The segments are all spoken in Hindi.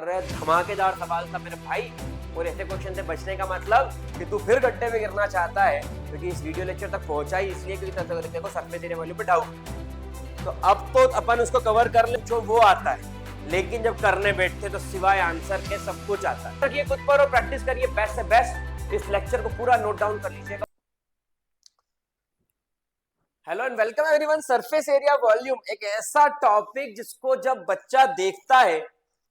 धमाकेदार सवाल था मेरे भाई। और ऐसे क्वेश्चन से बचने का मतलब कि तू फिर गड्ढे में गिरना चाहता है, क्योंकि इस वीडियो लेक्चर तक पहुंचा ही इसलिए क्योंकि तेरे को सरफेस एरिया वैल्यू पे डाउट। तो अब तो अपन उसको कवर कर ले जो वो आता है, लेकिन जब करने बैठते तो सिवाय आंसर के सब कुछ आता है। रखिए खुद पर और प्रैक्टिस करिए बेस्ट से बेस्ट। इस लेक्चर को पूरा नोट डाउन कर लीजिएगा। Hello and welcome everyone. Surface area volume एक ऐसा टॉपिक जिसको जब बच्चा देखता है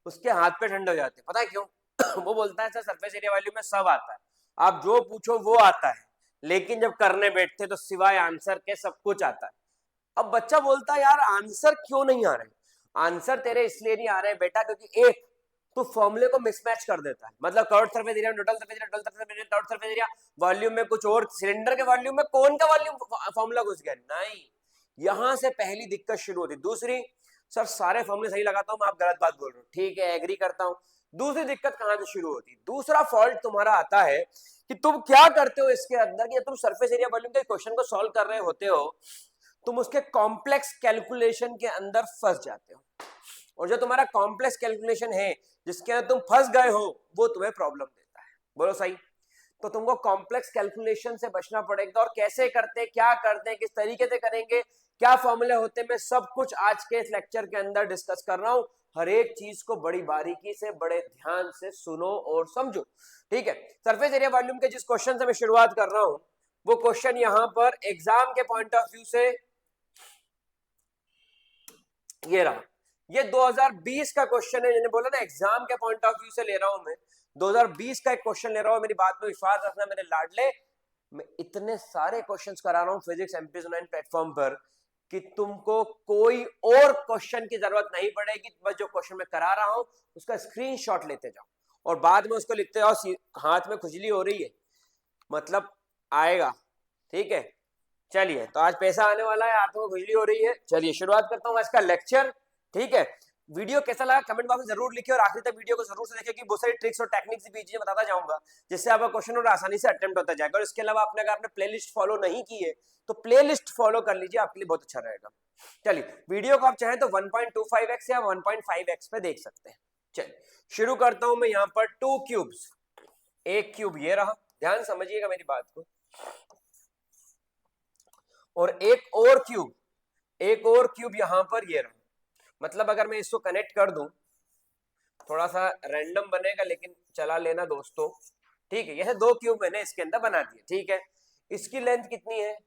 उसके हाथ पे ठंडे हो जाते हैं। पता है क्यों? वो बोलता है सर सरफेस एरिया वॉल्यूम में सब आता है, आप जो पूछो वो आता है, लेकिन जब करने बैठते तो सिवाय आंसर के सब कुछ आता है। अब बच्चा बोलता है यार आंसर क्यों नहीं आ रहे? आंसर तेरे इसलिए नहीं आ रहे बेटा क्योंकि एक तो फॉर्मूले को मिसमैच कर देता है। मतलब curved surface area, total surface area, total surface area, curved surface area, volume में कुछ और, सिलेंडर के वॉल्यूम में कौन का वॉल्यूम फॉर्मूला घुस गया? नहीं, यहां से पहली दिक्कत शुरू होती। दूसरी, सर सारे फॉर्मूले सही लगाता हूं, आप गलत बात बोल रहे हो। ठीक है, एग्री करता हूं। दूसरी दिक्कत कहां से शुरू होती? दूसरा फॉल्ट तुम्हारा आता है कि तुम क्या करते हो इसके अंदर कि तुम सरफेस एरिया वॉल्यूम के क्वेश्चन को सॉल्व कर रहे होते हो, तुम उसके कॉम्प्लेक्स कैलकुलेशन के अंदर फंस जाते हो। और जो तुम्हारा कॉम्प्लेक्स कैलकुलेशन है जिसके अंदर तुम फंस गए हो वो तुम्हें प्रॉब्लम देता है। बोलो सही? तो तुमको कॉम्प्लेक्स कैलकुलेशन से बचना पड़ेगा। और कैसे करते, क्या करते, किस तरीके से करेंगे, क्या फॉर्मूले होते, मैं सब कुछ आज के इस लेक्चर के अंदर डिस्कस कर रहा हूं। हर एक चीज को बड़ी बारीकी से, बड़े ध्यान से सुनो और समझो। ठीक है, सरफेस एरिया वॉल्यूम के जिस क्वेश्चन से मैं शुरुआत कर रहा हूं वो क्वेश्चन यहां पर एग्जाम के पॉइंट ऑफ व्यू से ये रहा। ये 2020 का क्वेश्चन है। मैंने बोला ना एग्जाम के पॉइंट ऑफ व्यू से ले रहा हूं मैं। 2020 का एक क्वेश्चन ले रहा हूं। मेरी बात में विश्वास रखना मेरे लाडले। मैं इतने सारे क्वेश्चंस करा रहा हूं फिजिक्स MP09 प्लेटफॉर्म पर कि तुमको कोई और क्वेश्चन की जरूरत नहीं पड़ेगी। बस जो क्वेश्चन मैं करा रहा हूं उसका स्क्रीनशॉट लेते जाओ और बाद में उसको लिखते जाओ। हाथ में खुजली हो रही है मतलब आएगा। ठीक है, चलिए तो आज पैसा आने वाला है, हाथों में खुजली हो रही है। चलिए शुरुआत करता हूँ आज का लेक्चर। ठीक है, वीडियो कैसा लगा कमेंट बॉक्स में जरूर लिखिए और आखिर तक वीडियो को जरूर से देखिए कि बहुत सारी ट्रिक्स और टेक्निक्स भी चीजें बताता जाऊंगा जिससे आपका क्वेश्चन और आसानी से अटेम्प्ट होता जाएगा। और इसके अलावा आपने अगर आपने प्लेलिस्ट फॉलो नहीं की है तो प्लेलिस्ट फॉलो कर लीजिए, आपके लिए बहुत अच्छा रहेगा। चलिए वीडियो को आप चाहें तो 1.25x या 1.5x पे देख सकते हैं। चलिए शुरू करता हूं मैं यहाँ पर 2 क्यूब्स। एक क्यूब ये रहा, ध्यान समझिएगा मेरी बात को, और एक और क्यूब यहां पर ये रहा। मतलब अगर मैं इसको कनेक्ट कर दूं, थोड़ा सा रैंडम बनेगा लेकिन चला लेना दोस्तों। ठीक है, यह 2 क्यूब मैंने इसके अंदर बना दिए। ठीक है, इसकी लेंथ कितनी है?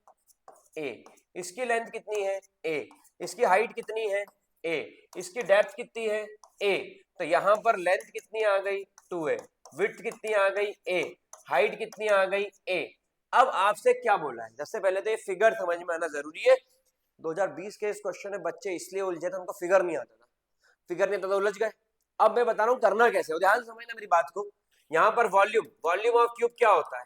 ए। इसकी लेंथ कितनी है? ए। इसकी हाइट कितनी है? ए। इसकी डेप्थ कितनी है? ए। तो यहां पर लेंथ कितनी आ गई? 2a। विड्थ कितनी आ गई? ए। हाइट कितनी आ गई? ए। अब आपसे क्या बोला है? सबसे पहले तो ये फिगर समझ में आना जरूरी है। 2020 के इस क्वेश्चन में बच्चे इसलिए उलझे थे उनको फिगर नहीं आता था। फिगर नहीं आता था, उलझ गए। अब मैं बता रहा हूं करना कैसे, ध्यान समझना मेरी बात को। यहां पर वॉल्यूम ऑफ क्यूब क्या होता है?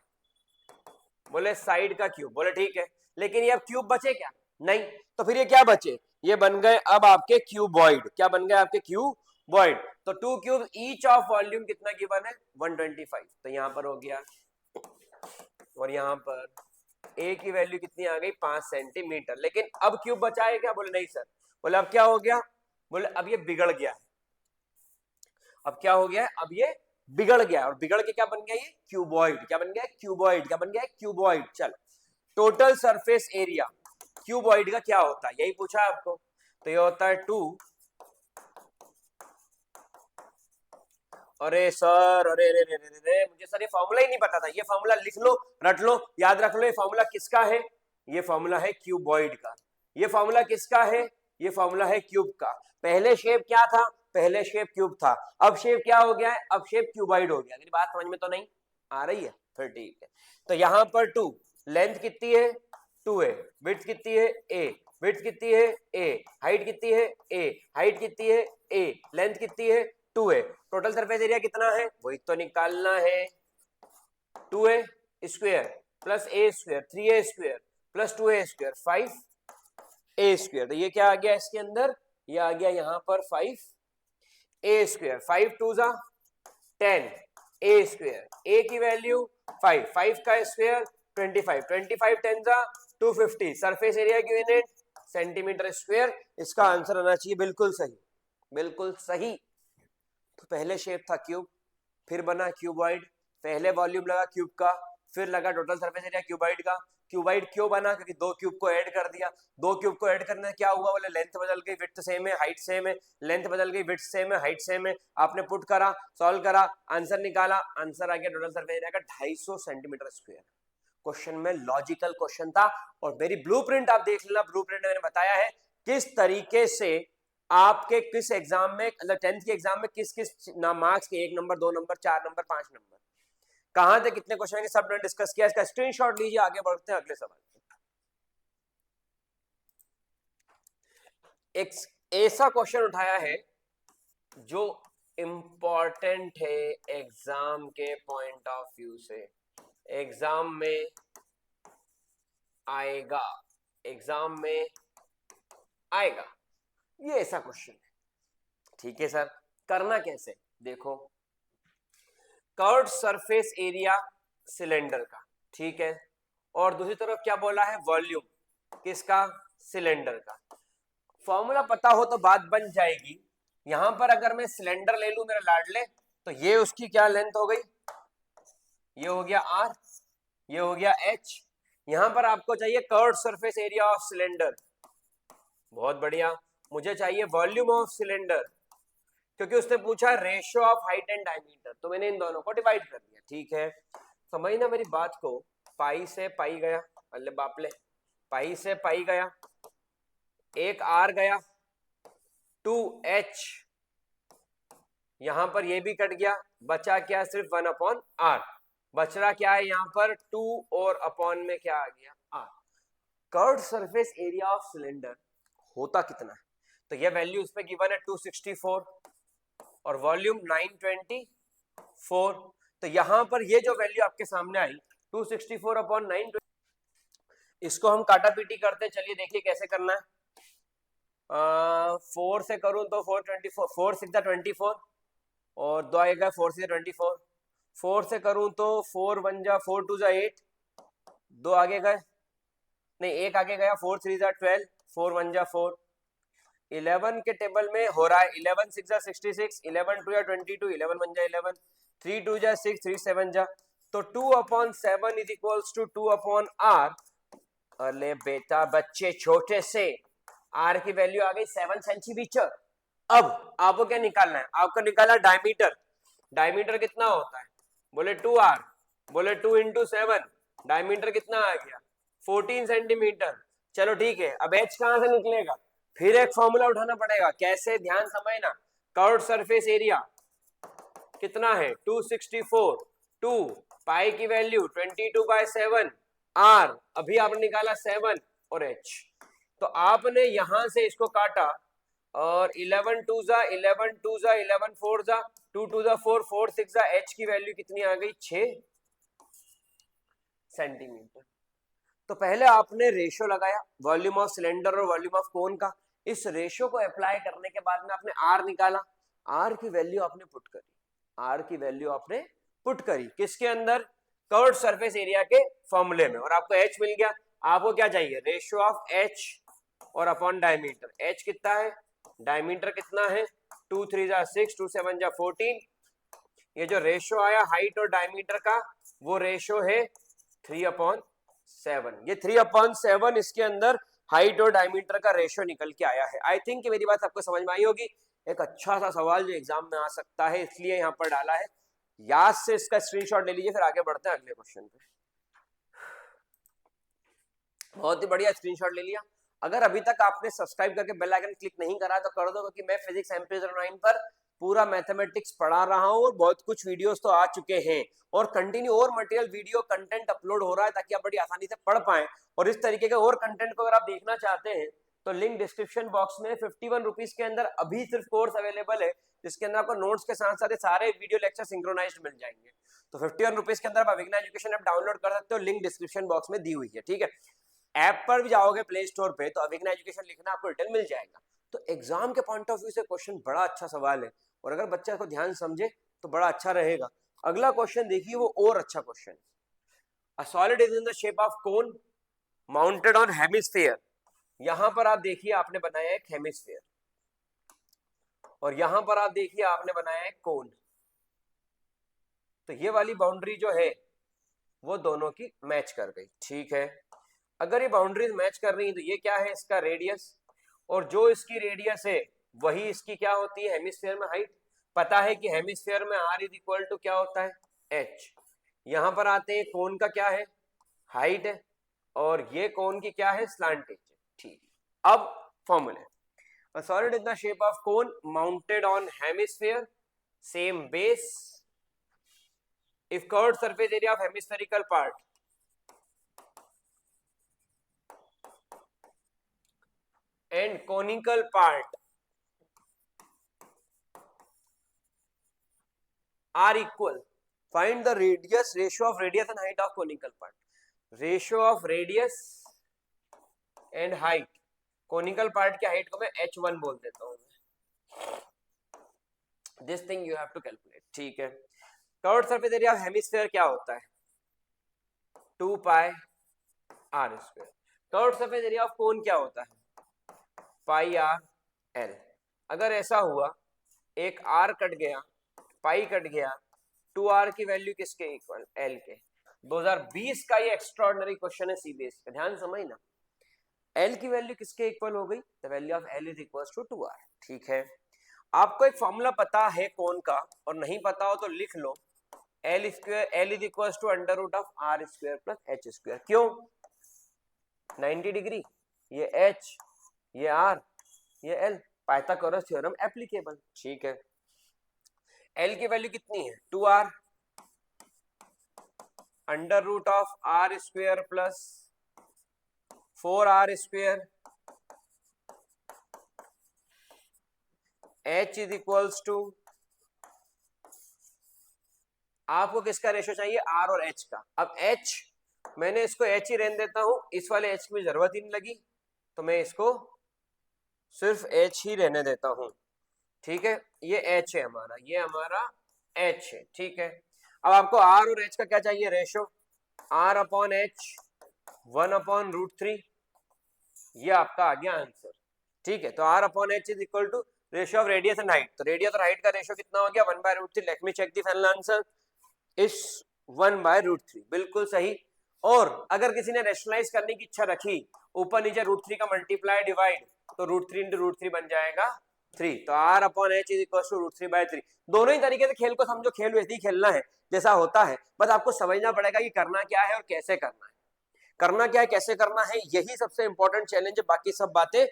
बोले साइड का क्यूब। बोले ठीक है, लेकिन ये अब क्यूब बचे क्या? नहीं। तो फिर ये क्या बचे? ये बन गए अब आपके क्यूबॉइड। क्या बन गए आपके? क्यूबॉइड। तो 2 क्यूब ईच ऑफ वॉल्यूम कितना गिवन है? 125। तो यहां पर हो गया, और यहां पर ए की वैल्यू कितनी आ गई? 5 सेंटीमीटर। लेकिन अब क्यूब बचा है क्या? बोले नहीं सर। बोले अब क्या हो गया? बोले अब ये बिगड़ गया। अब क्या हो गया है? अब ये बिगड़ गया, और बिगड़ के क्या बन गया? ये क्यूबॉइड। क्या बन गया? क्यूबॉइड। क्या बन गया? क्यूबॉइड। चल, टोटल सरफेस एरिया क्यूबॉइड का क्या होता है? यही पूछा है आपको। तो ये होता है 2। अरे सर, अरे रे रे रे रे, मुझे सर ये फॉर्मूला ही नहीं पता था। ये फॉर्मूला लिख लो, रट लो, याद रख लो। ये फॉर्मूला किसका है? ये फॉर्मूला है क्यूबॉइड का। ये फॉर्मूला किसका है? ये फॉर्मूला है क्यूब का। पहले शेप क्या था? पहले शेप क्यूब था। अब शेप क्या हो गया है? अब शेप क्यूबॉइड हो गया। मेरी बात समझ में तो नहीं आ रही है? फिर ठीक है। तो यहां पर 2, लेंथ कितनी है? 2a। विड्थ कितनी है? a। विड्थ कितनी है? a। हाइट कितनी है? a। हाइट कितनी है? a। लेंथ कितनी है? 2a। टोटल सरफेस एरिया कितना है? वही तो निकालना है। 2a square plus a square 3a square plus 2a square 5a square. तो ये क्या आ गया इसके अंदर? ये आ गया यहाँ पर 5a स्क्वायर। 5 2 जा 10, a स्क्वायर। a की वैल्यू 5, 5 का स्क्वायर 25, 25 10 जा 250। सरफेस एरिया की यूनिट सेंटीमीटर स्क्वायर। इसका आंसर आना चाहिए बिल्कुल सही, बिल्कुल सही। तो पहले शेप था क्यूब, फिर बना क्यूबॉइड, पहले वॉल्यूम लगा क्यूब का, फिर लगा टोटल सरफेस एरिया क्यूबॉइड का। क्यूबॉइड क्यों बना? क्योंकि दो क्यूब को ऐड कर दिया। दो क्यूब को ऐड करने से क्या हुआ? बोले लेंथ बदल गई, विड्थ सेम है, हाइट सेम है। लेंथ बदल गई, विड्थ सेम है, हाइट सेम है। आपने पुट करा, सॉल्व करा, आंसर निकाला, आंसर आ गया टोटल सरफेस एरिया का 250 सेंटीमीटर स्क्वायर। क्वेश्चन में लॉजिकल क्वेश्चन था, और मेरी ब्लूप्रिंट आप देख लेना, ब्लूप्रिंट मैंने बताया है किस तरीके से आपके किस एग्जाम में, मतलब 10th के एग्जाम में किस किस मार्क्स के 1 नंबर 2 नंबर 4 नंबर 5 नंबर कहां थे, कितने क्वेश्चन है, सब मैंने डिस्कस किया। इसका स्क्रीनशॉट लीजिए, आगे बढ़ते हैं अगले सवाल। एक ऐसा क्वेश्चन उठाया है जो इंपॉर्टेंट है एग्जाम के पॉइंट ऑफ व्यू से, एग्जाम में आएगा, एग्जाम में आएगा, ये ऐसा क्वेश्चन है। ठीक है सर, करना कैसे? देखो, कर्व्ड सरफेस एरिया सिलेंडर का, ठीक है, और दूसरी तरफ क्या बोला है? वॉल्यूम किसका? सिलेंडर का। फॉर्मूला पता हो तो बात बन जाएगी। यहां पर अगर मैं सिलेंडर ले लूं मेरा लाडले, तो ये उसकी क्या लेंथ हो गई? ये हो गया r, ये हो गया h। यहां पर आपको चाहिए curved surface area of cylinder, बहुत बढ़िया। मुझे चाहिए वॉल्यूम ऑफ सिलेंडर, क्योंकि उसने पूछा ratio of height and diameter, तो मैंने इन दोनों को डिवाइड कर दिया। ठीक है, समझना मेरी बात को। पाई से पाई गया, अल्ले बापले, पाई से पाई गया, एक आर गया, 2h, यहां पर ये भी कट गया, बचा क्या? सिर्फ 1/r। बच रहा क्या है यहाँ पर? 2, और अपॉन में क्या आ गया? r। Curved surface area of cylinder होता कितना है? तो ये वैल्यू इसमें गिवन है 264, और वॉल्यूम 924। तो यहां पर ये जो वैल्यू आपके सामने आई 264/920, इसको हम काटा पीटी करते हैं। चलिए देखिए कैसे करना है। 4 से करूं तो 424, 4 6 24, और 2 आएगा 4 से 24। 4 से करूं तो 4 1 जा 4 2 जा 8, 2 आगे गए, नहीं 1 आगे गया, 4 3 जा 12, 4 1 जा 4। 11 के टेबल में हो रहा है 11 6 जा 66, 11 2 जा 22, 11 1 जा 11, 3 2 जा 6, 3 7 जा, तो 2/7 इज इक्वल्स टू 2/r। अरे बेटा बच्चे छोटे से, r की वैल्यू आ गई 7 सेंटीमीटर। अब आपको क्या निकालना है? आपको निकालना डायमीटर। डायमीटर कितना होता है? बोले 2r, बोले 2 × 7, डायमीटर कितना आ गया? 14 सेंटीमीटर। चलो ठीक है, अब h कहां से निकलेगा? फिर एक फॉर्मूला उठाना पड़ेगा। कैसे? ध्यान समझना। कर्व्ड सरफेस एरिया कितना है? 264, 2 पाई की वैल्यू 22/7, r अभी आपने निकाला 7, और h। तो आपने यहां से इसको काटा, और 11 2 जा 11 2 जा 11 4 जा 2 2 जा 4 4 6 जा, h की वैल्यू कितनी आ गई? 6 सेंटीमीटर। तो पहले आपने रेशियो लगाया वॉल्यूम ऑफ सिलेंडर और वॉल्यूम ऑफ कोन का। इस रेशियो को अप्लाई करने के बाद में आपने आर निकाला, आर की वैल्यू आपने पुट करी, आर की वैल्यू आपने पुट करी किसके अंदर? कर्व्ड सरफेस एरिया के फॉर्मूले में, और आपको एच मिल गया। आपको क्या चाहिए? रेशियो ऑफ एच और अपॉन डायमीटर। एच कितना है? डायमीटर कितना है? 2 3 जा 6, 2 7 जा 14। ये जो रेशियो आया हाइट और डायमीटर का, वो रेशियो है 3/7। ये 3/7 इसके अंदर हाइट और डायमीटर का रेशियो निकल के आया है। आई थिंक मेरी बात आपको समझ में आई होगी। एक अच्छा सा सवाल जो एग्जाम में आ सकता है, इसलिए यहाँ पर डाला है। याद से इसका स्क्रीनशॉट ले लीजिए, फिर आगे बढ़ते हैं अगले क्वेश्चन पे। बहुत ही बढ़िया, स्क्रीनशॉट ले लिया। अगर अभी तक आपने सब्सक्राइब करके बेल आइकन क्लिक नहीं करा तो कर दो, क्योंकि मैं फिजिक्स MP09 पर पूरा मैथमेटिक्स पढ़ा रहा हूं, और बहुत कुछ वीडियोस तो आ चुके हैं, और कंटिन्यू और मटेरियल वीडियो कंटेंट अपलोड हो रहा है, ताकि आप बड़ी आसानी से पढ़ पाएं। और इस तरीके के और कंटेंट को अगर आप देखना चाहते हैं तो लिंक डिस्क्रिप्शन बॉक्स में 51 रुपीज के अंदर अभी सिर्फ कोर्स अवेलेबल है, जिसके अंदर आपको नोट्स के साथ साथ सारे वीडियो लेक्चर सिंक्रोनाइज्ड मिल जाएंगे। तो 51 रुपीज के अंदर आप अविग्ना एजुकेशन ऐप डाउनलोड कर सकते हो, लिंक डिस्क्रिप्शन बॉक्स में दी हुई है। ठीक है, ऐप पर भी जाओगे प्ले स्टोर पे तो अविग्ना एजुकेशन लिखना, आपको रिटर्न मिल जाएगा। तो एग्जाम के पॉइंट ऑफ व्यू से क्वेश्चन बड़ा अच्छा सवाल है, और अगर बच्चा को ध्यान समझे तो बड़ा अच्छा रहेगा। अगला क्वेश्चन देखिए, वो और अच्छा क्वेश्चन है। A solid is in the shape of cone mounted on hemisphere. यहां पर आप देखिए, आपने बनाया एक हेमिस्फीयर, और यहां पर आप देखिए आपने बनाया है कोन, तो ये वाली बाउंड्री जो है वो दोनों की मैच कर गई, ठीक है। अगर ये बाउंड्रीज मैच कर रही है तो ये क्या है, इसका रेडियस, और जो इसकी रेडियस है वही इसकी क्या होती है, हेमिस्फीयर में हाइट। पता है कि हेमिस्फीयर में r इज इक्वल टू क्या होता है, h। यहां पर आते हैं कोन का क्या है, हाइट है, और ये कोन की क्या है, स्लांटेज है, ठीक। अब formula, a solid in the shape of cone mounted on hemisphere, same base, if curved surface area of hemispherical part and conical part are equal, find the radius, ratio of radius and height of conical part. Ratio of radius and height, conical part की height को मैं h1 बोल देता हूँ, this thing you have to calculate, ठीक है। Curved surface area of hemisphere क्या होता है, 2 पाई r square. Curved surface area of cone क्या होता है, पाई r l। अगर ऐसा हुआ एक r कट गया, पाई कट गया, 2r की वैल्यू किसके इक्वल, l के। 2020 का ये एक्स्ट्राऑर्डिनरी क्वेश्चन है सीबीएसई का, ध्यान समझना। l की वैल्यू किसके इक्वल हो गई, the value of l is equal to 2r, ठीक है। आपको एक फॉर्मूला पता है कोन का और नहीं पता हो तो लिख लो, L square, L is equal to under root of R square plus H square. क्यों, 90 डिग्री, ये h, ये r, ये l, पाइथागोरस थ्योरम एप्लीकेबल, ठीक है। l की वैल्यू कितनी है, 2r under root of R square plus 4r square, h is equals to, आपको किसका रेशो चाहिए, r और h का। अब h मैंने इसको h ही रहने देता हूं, इस वाले h की जरूरत ही नहीं लगी, तो मैं इसको सिर्फ h ही रहने देता हूं, ठीक है। ये h है हमारा, ये हमारा h है, ठीक है। अब आपको r और h का क्या चाहिए, रेशो, r अपॉन h 1/√3, ये आपका आ गया आंसर, ठीक है। तो r upon h is equal to ratio of radius and height, तो रेडियस और हाइट का रेशियो कितना हो गया, 1/√3। Let me check the final answer is 1/√3, बिल्कुल सही। और अगर किसी ने रेशनलाइज करने की इच्छा रखी, ऊपर नीचे √3 का मल्टीप्लाई डिवाइड, तो √3 into √3 बन जाएगा 3, तो r upon h is equal to √3/3। दोनों ही तरीके से खेल को समझो, खेल वैसे ही खेलना है जैसा होता है, बस आपको समझना पड़ेगा कि करना क्या है और कैसे करना है, करना क्या है कैसे करना है, यही सबसे इंपॉर्टेंट चैलेंज है, बाकी सब बातें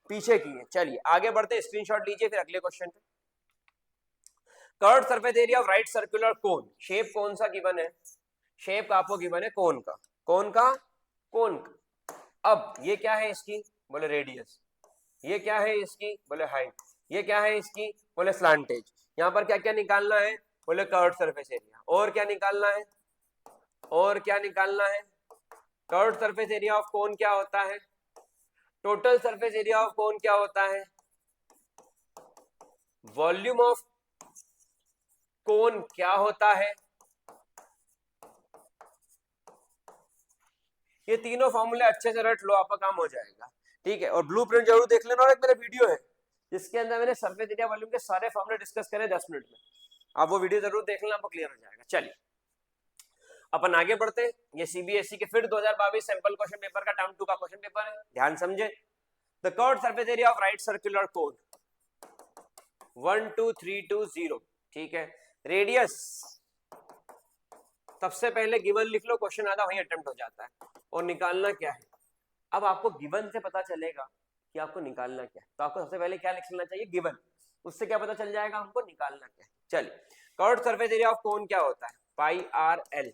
पीछे की है। चलिए आगे बढ़ते, स्क्रीनशॉट लीजिए फिर अगले क्वेश्चन पे। Curved surface area of right circular cone, shape कौन सा गिवन है, शेप आपको गिवन है कोन का, कोन का, कोन का। अब ये क्या है इसकी, बोले रेडियस, ये क्या है इसकी, बोले हाइट, ये क्या है इसकी, बोले स्लांटेज। यहाँ पर क्या क्या निकालना है, बोले कर्व्ड सरफेस एरिया, और क्या निकालना है, और क्या निकालना है, curved surface area of cone क्या होता है, total surface area of cone क्या होता है, वॉल्यूम ऑफ कोन क्या होता है। ये तीनों फॉर्मूले अच्छे से रट लो, आपका काम हो जाएगा, ठीक है। और ब्लूप्रिंट जरूर देख लेना, और एक मेरा वीडियो है जिसके अंदर मैंने सरफेस एरिया वॉल्यूम के सारे फॉर्मूले डिस्कस करे 10 मिनट में, आप वो वीडियो जरूर देख लेना, आपको क्लियर हो जाएगा। चलिए अपन आगे बढ़ते हैं। ये सीबीएसई के फिर 2022 सैंपल क्वेश्चन पेपर का टर्म 2 का क्वेश्चन पेपर है, ध्यान समझे। The curved surface area of right circular cone 12320, ठीक है। रेडियस सबसे पहले गिवन लिख लो, क्वेश्चन आधा वहीं अटेम्प्ट हो जाता है, और निकालना क्या है। अब आपको गिवन से पता चलेगा कि आपको निकालना क्या है, तो आपको सबसे पहले क्या लिख लेना चाहिए, गिवन, उससे क्या पता चल जाएगा हमको निकालना क्या है। चलिए curved surface area of cone क्या होता है, पाई आर एल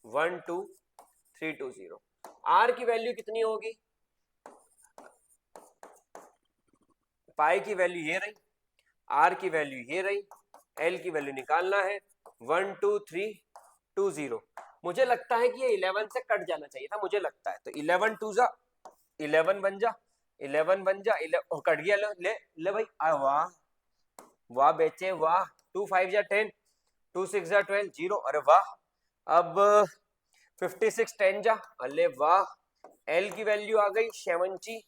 12320। आर की वैल्यू कितनी होगी, पाई की वैल्यू ये रही, आर की वैल्यू ये रही, एल की वैल्यू निकालना है 12320। मुझे लगता है कि ये 11 से कट जाना चाहिए था, मुझे लगता है, तो 11 2 जा 11 बन जा, 11 बन जा, कट गया, ले ले भाई, वाह वाह बेचे वाह, 2 5 जा 10, 2 6 जा 12, 0, अरे वाह। अब 56 10 जा, अरे वाह। एल की वैल्यू आ गई 70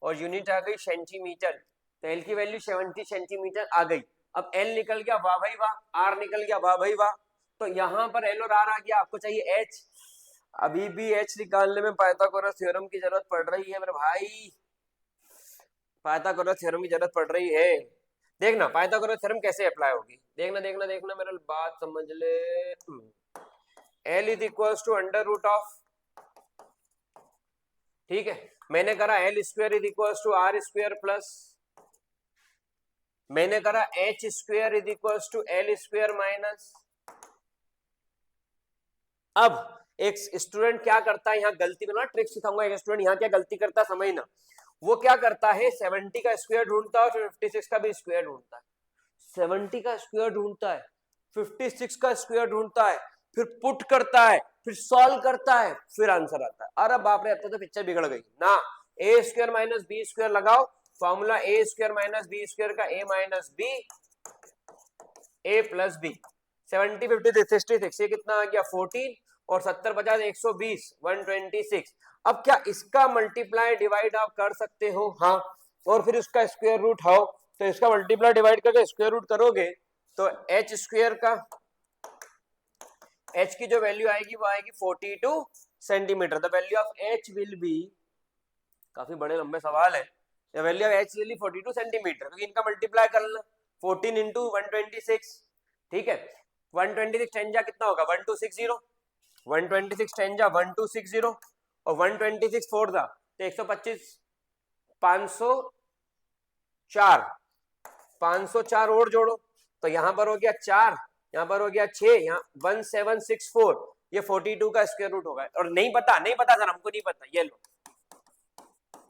और यूनिट आ गई सेंटीमीटर, तो एल की वैल्यू 70 सेंटीमीटर आ गई। अब एल निकल गया, वाह भाई वाह, आर निकल गया, वाह भाई वाह। तो यहाँ पर एल और आर आ गया, आपको चाहिए एच। अभी भी एच निकालने में पाइथागोरस थ्योरम की जरूरत पड़ रही है मेरे भाई, पाइथागोरस थ्योरम की जरूरत पड़ रही है। देखना पाइथागोरस थ्योरम कैसे अप्लाई होगी, देखना देखना देखना, मेरा बात समझ ले। L is equals to under root of, ठीक है, मैंने करा L square is equals to R square plus, मैंने करा H square is equals to L square minus. अब एक स्टूडेंट क्या करता है, यहाँ गलती में ना ट्रिक सिखाऊंगा, एक स्टूडेंट यहाँ क्या गलती करता है समझना। वो क्या करता है, 70 का स्क्वायर ढूंढता है और 56 का भी स्क्वायर ढूंढता है। 70 का स्क्वायर ढूंढता है, 56 का स्क्वायर ढूंढता है, फिर पुट करता है, फिर सॉल्व करता है, फिर आंसर आता है। अरे बाप रे, अब तो पिक्चर बिगड़ गई ना। ए स्क्वायर माइनस बी स्क्वायर लगाओ, फॉर्मूला ए स्क्वायर माइनस बी स्क्वायर का ए माइनस बी, ए प्लस बी। 70 50 66, ये कितना आ गया 14, और 70 50 120 126। अब क्या इसका मल्टीप्लाई डिवाइड आप कर सकते हो, हाँ, और फिर उसका स्क्वायर रूट हाउ, तो इसका मल्टीप्लाई डिवाइड करके स्क्वायर रूट करोगे तो एच स्क्वायर का, एच की जो वैल्यू आएगी वो आएगी 42 centimetre. The value of H will be, काफी बड़े लंबे सवाल है, the value of H will be 42 centimetre, क्योंकि इनका मल्टीप्लाई कर लेना 14 इंटू 126, ठीक है। 126 10 जा कितना होगा 1260, 126 10 जा 1260, और 126 4 जा तो 125, 504, 504 और जोड़ो तो यहां पर हो गया 4, यहां पर हो गया 6, यहाँ 1764, ये 42 का स्क्वायर रूट होगा। और नहीं पता, नहीं पता सर, हमको नहीं पता, ये लो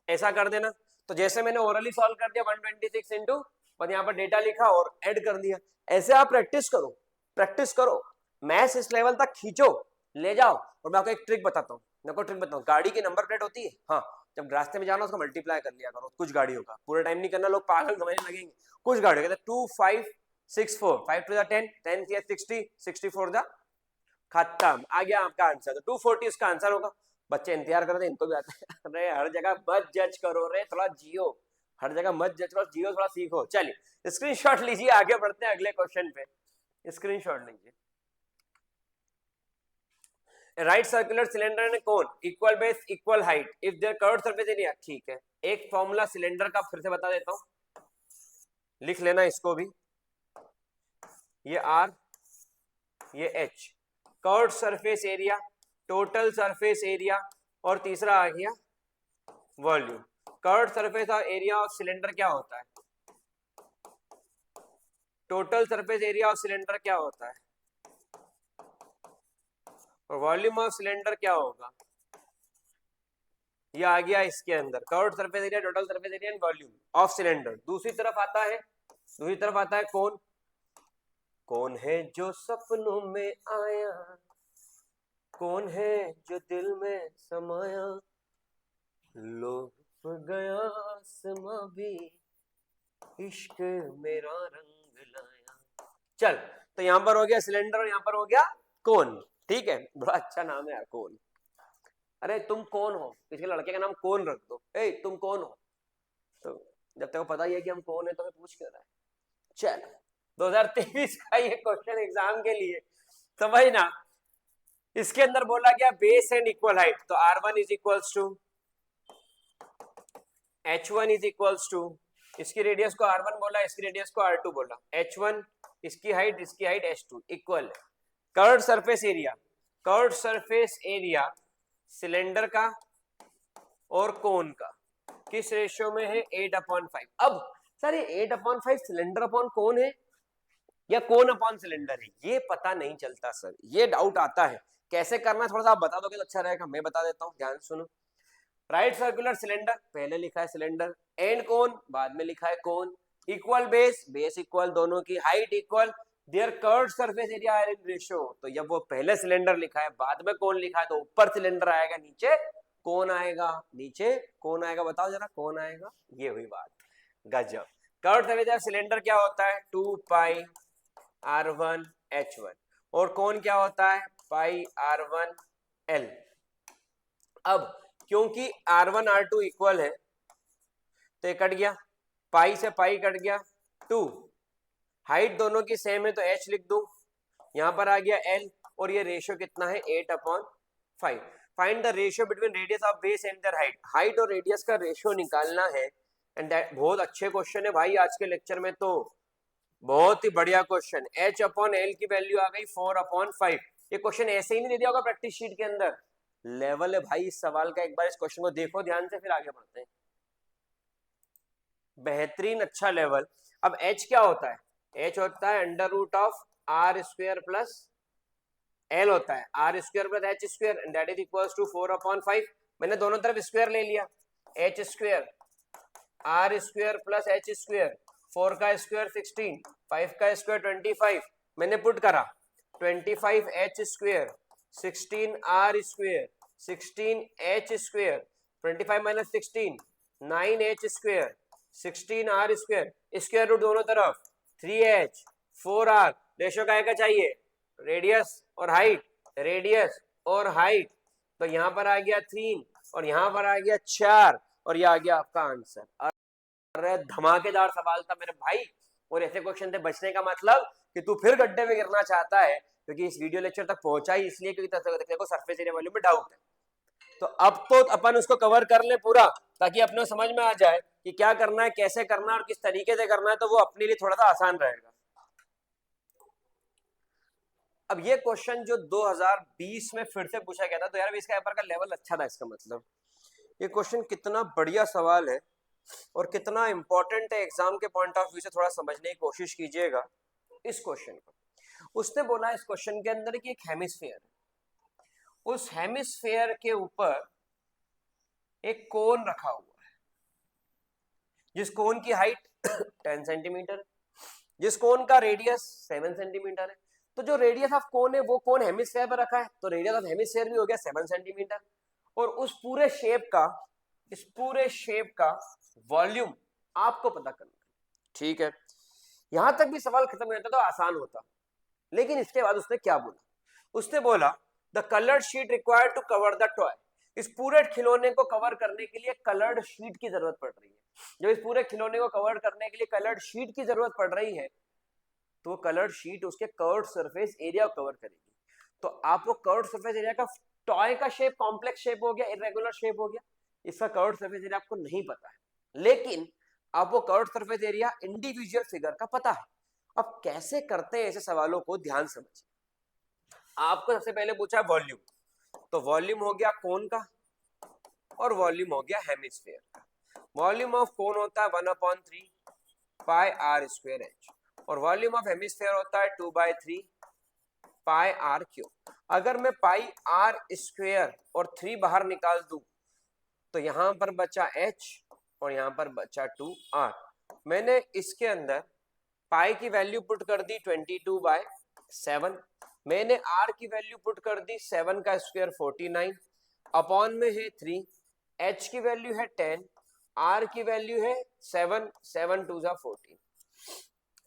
ऐसा कर देना। तो जैसे मैंने ओरली सॉल्व कर दिया 126 इंटू, और यहाँ पर डेटा लिखा और ऐड कर दिया। ऐसे आप प्रैक्टिस करो, प्रैक्टिस करो, मैथ्स इस लेवल तक खींचो, ले जाओ। और मैं आपको एक ट्रिक बताता हूँ, मैं आपको ट्रिक बताऊँ, गाड़ी की नंबर प्लेट होती है, हाँ, जब रास्ते में जाना उसको मल्टीप्लाई कर लिया करो, कुछ गाड़ियों का, पूरा टाइम नहीं करना, लोग पागल समझने लगेंगे। कुछ गाड़ियों का 2 5 6 4, 5 टू 10, 10 60, 64 जा खत्म, आ गया आपका आंसर। तो 240 इसका आंसर होगा। बच्चे इंतजार कर रहे थे, इनको भी आता है। अरे हर जगह मत जज करो रे, थोड़ा जियो, हर जगह मत जज करो, जियो, थोड़ा सीखो। चलिए स्क्रीनशॉट लीजिए, आगे बढ़ते हैं अगले क्वेश्चन पे, स्क्रीनशॉट लीजिए। Right circular cylinder and cone equal base equal height if their curved surface area, ठीक है। एक फॉर्मूला सिलेंडर का फिर से बता देता हूं, लिख लेना इसको भी, ये आर, ये H, curved surface area, total surface area, और तीसरा आ गया वॉल्यूम। कर्व्ड सरफेस और एरिया ऑफ सिलेंडर क्या होता है, total surface area of cylinder क्या होता है, और वॉल्यूम ऑफ सिलेंडर क्या होगा, ये आ गया इसके अंदर, curved surface area, total surface area and volume of cylinder. दूसरी तरफ आता है, दूसरी तरफ आता है कौन, कौन है जो सपनों में आया, कौन है जो दिल में समाया, लोभ गया आसमां भी, इश्क मेरा रंग लाया। चल, तो यहां पर हो गया सिलेंडर और यहां पर हो गया कौन, ठीक है, बड़ा अच्छा नाम है यार कौन। अरे तुम कौन हो, किसी लड़के का नाम कौन रख दो, ए तुम कौन हो, तो जब तक पता ही है कि हम कौन है तो मैं पूछ क्यों रहा है। चल 2023 का ये क्वेश्चन एग्जाम के लिए समझ ना, इसके अंदर बोला गया बेस एंड इक्वल हाइट, तो R1 is equals to H1 is equals to, इसकी रेडियस को R1 बोला, इसकी रेडियस को R2 बोला, H1 इसकी हाइट H2 इक्वल है। Curved surface area, curved surface area cylinder का और कोन का किस रेशियो में है 8/5। अब सर ये 8/5 सिलेंडर अपॉन कोन है या कोन अपॉन सिलेंडर है, ये पता नहीं चलता सर, ये डाउट आता है। कैसे करना थोड़ा सा आप बता दोगे तो अच्छा रहेगा, मैं बता देता हूँ, ध्यान सुनो। राइट सर्कुलर सिलेंडर, पहले लिखा है सिलेंडर, एंड कोन बाद में लिखा है cone, equal base, base equal दोनों की height equal, their curved surface area are in ratio. तो जब वो पहले सिलेंडर लिखा है बाद में कोन लिखा है तो ऊपर सिलेंडर आएगा, नीचे कौन आएगा, नीचे कौन आएगा, बताओ जरा कौन आएगा, ये हुई बात, गजब। कर्व्ड सरफेस सिलेंडर क्या होता है 2 पाई R1 H1, और कौन क्या होता है पाई R1 L। अब क्योंकि R1 R2 इक्वल है तो ये कट गया, पाई से पाई कट गया 2, हाइट दोनों की सेम है तो h लिख दूं, यहां पर आ गया l, और ये रेशियो कितना है 8/5। Find the ratio between radius of base and their height, height और रेडियस का रेशियो निकालना है। एंड बहुत अच्छे क्वेश्चन है भाई आज के लेक्चर में, तो बहुत ही बढ़िया क्वेश्चन। h/l की वैल्यू आ गई 4/5। ये क्वेश्चन ऐसे ही नहीं दे दिया होगा प्रैक्टिस शीट के अंदर, लेवल है भाई इस सवाल का। एक बार इस क्वेश्चन को देखो ध्यान से, फिर आगे बढ़ते हैं। बेहतरीन, अच्छा लेवल। अब h क्या होता है? h होता है under root of R square plus l होता है R square plus H square, and that is equals to 4/5। मैंने दोनों तरफ स्क्वायर ले लिया, h square R square plus H square, 4 का स्क्वायर 16, 5 का स्क्वायर 25, मैंने पुट करा 25h square 16r square 16h square, 25 minus 16 9h square 16r square, square root दोनों तरफ 3h 4r। रेशियो काय का चाहिए? रेडियस और हाइट, रेडियस और हाइट। तो यहां पर आ गया 3 और यहां पर आ गया 4 और ये आ गया आपका आंसर। अरे धमाकेदार सवाल था मेरे भाई, और ऐसे क्वेश्चन से बचने का मतलब कि तू फिर गड्ढे में गिरना चाहता है, क्योंकि इस वीडियो लेक्चर तक पहुंचा ही इसलिए क्योंकि तेरे को सरफेस एरिया वैल्यू में डाउट है। तो अब तो अपन उसको कवर कर ले पूरा, ताकि अपने समझ में आ जाए कि क्या करना है, कैसे करना है और किस तरीके से करना है, तो वो अपने लिए थोड़ा सा आसान रहेगा। अब ये क्वेश्चन जो 2020 में फिर से पूछा गया था, 2020 का पेपर का लेवल अच्छा था, इसका मतलब ये क्वेश्चन कितना बढ़िया सवाल है और कितना इंपॉर्टेंट है एग्जाम के पॉइंट ऑफ व्यू से, थोड़ा समझने की कोशिश कीजिएगा इस क्वेश्चन को। उसने बोला इस क्वेश्चन के अंदर कि एक हेमिस्फीयर है, उस हेमिस्फीयर के ऊपर एक कोन रखा हुआ है, जिस कोन की हाइट 10 सेंटीमीटर, जिस कोन का रेडियस 7 सेंटीमीटर है। तो जो रेडियस ऑफ कोन है वो कोन हेमिस्फीयर पर रखा है, तो रेडियस ऑफ हेमिस्फीयर भी हो गया 7 सेंटीमीटर। और उस पूरे शेप का, इस पूरे शेप का वॉल्यूम आपको पता करना है, ठीक है। यहां तक भी सवाल खत्म हो जाता तो आसान होता, लेकिन इसके बाद उसने क्या बोला? उसने बोला the coloured sheet required to cover the toy. इस पूरे खिलौने को कवर करने के लिए कलर्ड शीट की जरूरत पड़ रही है। जब इस पूरे खिलौने को कवर करने के लिए कलर्ड शीट की जरूरत पड़ रही है, तो वो कलर्ड शीट उसके कर्व्ड सरफेस एरिया को कवर करेगी। तो आपको कर्व्ड सरफेस एरिया का, टॉय का शेप कॉम्प्लेक्स शेप हो गया, इरेगुलर शेप हो गया, इसका कर्व्ड सरफेस एरिया आपको नहीं पता है, लेकिन आपको curved surface area individual figure का पता है। अब कैसे करते हैं ऐसे सवालों को, ध्यान समझिए। आपको सबसे पहले पूछा वॉल्यूम, तो वॉल्यूम हो गया कोन का और वॉल्यूम हो गया हेमिस्फीयर का। वॉल्यूम ऑफ कोन होता है 1/3 पाई आर स्क्वायर एच, और वॉल्यूम ऑफ हेमिस्फीयर होता है 2/3 पाई आर क्यूब। अगर मैं पाई आर स्क्वायर और 3 बाहर निकाल दूं, तो यहां पर बचा h और यहां पर बचा 2r। मैंने इसके अंदर पाई की वैल्यू पुट कर दी 22/7, मैंने r की वैल्यू पुट कर दी 7 का स्क्वायर 49, अपॉन में है 3, h की वैल्यू है 10, r की वैल्यू है 7, 7 2 14।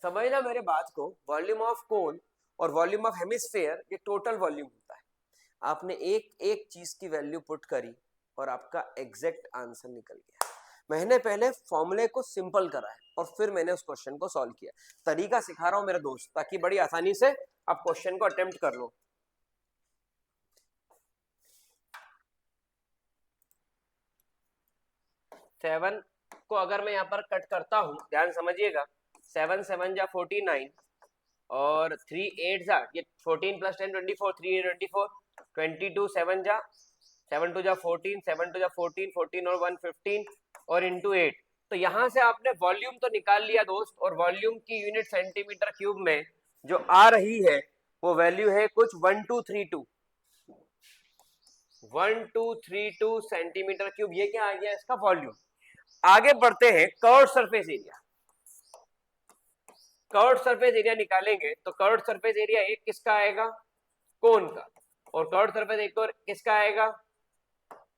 समझना मेरे बात को, वॉल्यूम ऑफ कोन और वॉल्यूम ऑफ हेमिस्फीयर ये टोटल वॉल्यूम होता है। आपने एक एक चीज की वैल्यू पुट करी और आपका एग्जैक्ट आंसर निकल गया। मैंने पहले फॉर्मूले को सिंपल करा है और फिर मैंने उस क्वेश्चन को सॉल्व किया। तरीका सिखा रहा हूं मेरे दोस्त, ताकि बड़ी आसानी से आप क्वेश्चन को अटेम्प्ट कर लो। सेवन को अगर मैं यहाँ पर कट करता हूं, ध्यान समझिएगा, 7 7 जा 49 और 3 8 जा, ये 14 प्लस 10 24, 3 8 24, 22 7 जा 7 2 जा 14, 7 2 जा 14, 14 और 1 15 और इंटू 8। तो यहां से आपने वॉल्यूम तो निकाल लिया दोस्त, और वॉल्यूम की यूनिट सेंटीमीटर क्यूब में जो आ रही है वो वैल्यू है कुछ 1232 सेंटीमीटर क्यूब। ये क्या आ गया इसका वॉल्यूम। आगे बढ़ते हैं, curved surface area. Curved surface area निकालेंगे तो कर्व्ड सरफेस एरिया एक किसका आएगा, कोन का, और कर्व्ड सरफेस एक और किसका आएगा,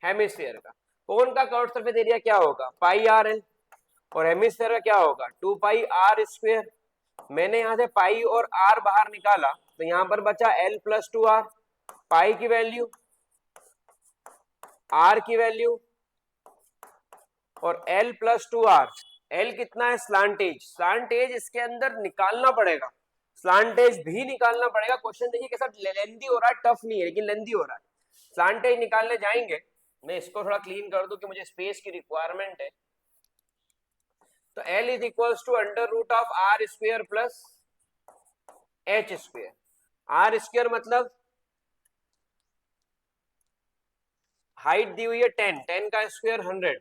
हेमिस्फीयर का। कोन का कर्व्ड सरफेस एरिया क्या होगा, पाई आर एल, और हेमिस्फीयर का क्या होगा 2 पाई आर स्क्वायर। मैंने यहां से पाई और आर बाहर निकाला, तो यहां पर बचा एल प्लस 2r। पाई की वैल्यू, आर की वैल्यू और एल प्लस 2r, एल कितना है, स्लांट एज, स्लांट एज इसके अंदर निकालना पड़ेगा, स्लांट एज भी निकालना पड़ेगा। क्वेश्चन देखिए कैसा लेंदी हो रहा है, टफ नहीं है लेकिन लेंदी हो रहा है। स्लांट एज निकालने जाएंगे, मैं इसको थोड़ा क्लीन कर दूं कि मुझे स्पेस की रिक्वायरमेंट है। तो L is equals to under root of R square plus H square. R square मतलब हाइट दी हुई है 10, 10 का स्क्वायर 100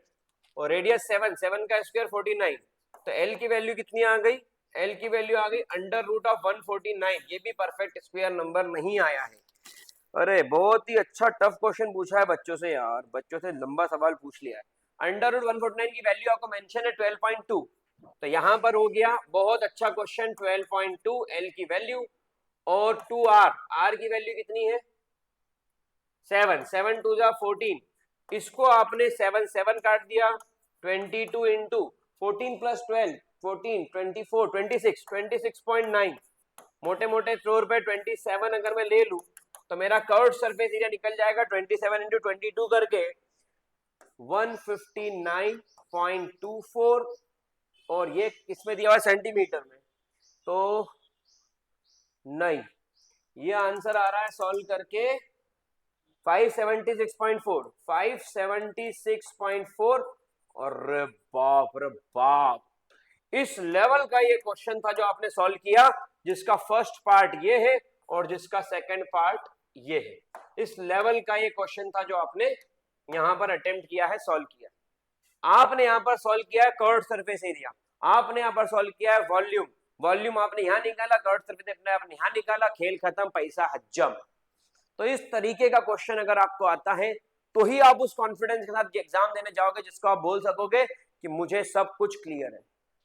और रेडियस 7, 7 का स्क्वायर 49। तो L की वैल्यू कितनी आ गई, L की वैल्यू आ गई अंडर रूट ऑफ 149। ये भी परफेक्ट स्क्वायर नंबर नहीं आया है। अरे बहुत ही अच्छा टफ क्वेश्चन पूछा है बच्चों से यार, बच्चों से लंबा सवाल पूछ लिया है। अंडर रूट 149 की वैल्यू आपको मेंशन है 12.2, तो यहां पर हो गया बहुत अच्छा क्वेश्चन 12.2 L की वैल्यू। और 2R, R की वैल्यू कितनी है 7, 7 2 जा 14, इसको आपने 7 7 काट दिया, 22 इंटू 14 प्लस 12 14 24 26 26.9, मोटे मोटे तौर पे 27 अगर मैं ले लूं तो मेरा कर्व्ड सरफेस एरिया निकल जाएगा 27 इंटू 22 करके 159.24, और ये किसमें दिया हुआ सेंटीमीटर में, तो नहीं, ये आंसर आ रहा है सॉल्व करके 576.4, 576.4। और बाप रे बाप, इस लेवल का ये क्वेश्चन था जो आपने सॉल्व किया, जिसका फर्स्ट पार्ट ये है और जिसका सेकंड पार्ट ये है। इस लेवल का ये क्वेश्चन था जो आपने यहां पर अटेम्प्ट किया है, सॉल्व किया। आपने यहां पर सॉल्व किया है कर्व्ड सरफेस एरिया, आपने यहां पर सॉल्व किया है वॉल्यूम, वॉल्यूम आपने यहां निकाला, कर्व्ड सरफेस अपने आपने यहां निकाला, खेल खत्म, पैसा हज्जम। तो इस तरीके का क्वेश्चन अगर आपको आता है तो ही आप उस कॉन्फिडेंस के साथ एग्जाम देने जाओगे जिसको आप बोल सकोगे कि मुझे सब कुछ क्लियर है।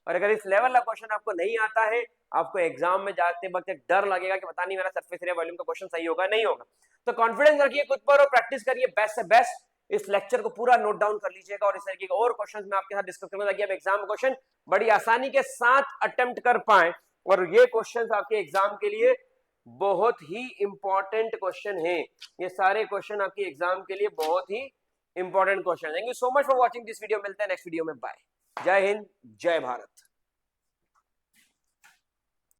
और अगर इस लेवल का क्वेश्चन आपको नहीं आता है, आपको एग्जाम में जाते वक्त एक डर लगेगा कि पता नहीं मेरा सरफेस एरिया वॉल्यूम का क्वेश्चन सही होगा नहीं होगा। तो कॉन्फिडेंस रखिए खुद पर और प्रैक्टिस करिए बेस्ट से बेस्ट। इस लेक्चर को पूरा नोट डाउन कर लीजिएगा और इस तरीके के और क्वेश्चन मैं आपके साथ डिस्कस करूंगा ताकि आप एग्जाम क्वेश्चन बड़ी आसानी के साथ अटेम्प्ट कर पाए। और ये क्वेश्चन आपके एग्जाम के लिए बहुत ही इंपॉर्टेंट क्वेश्चन है, ये सारे क्वेश्चन आपके एग्जाम के लिए बहुत ही important question. Thank you so much for watching this video, मिलते हैं नेक्स्ट वीडियो में, बाय। जय हिंद, जय भारत।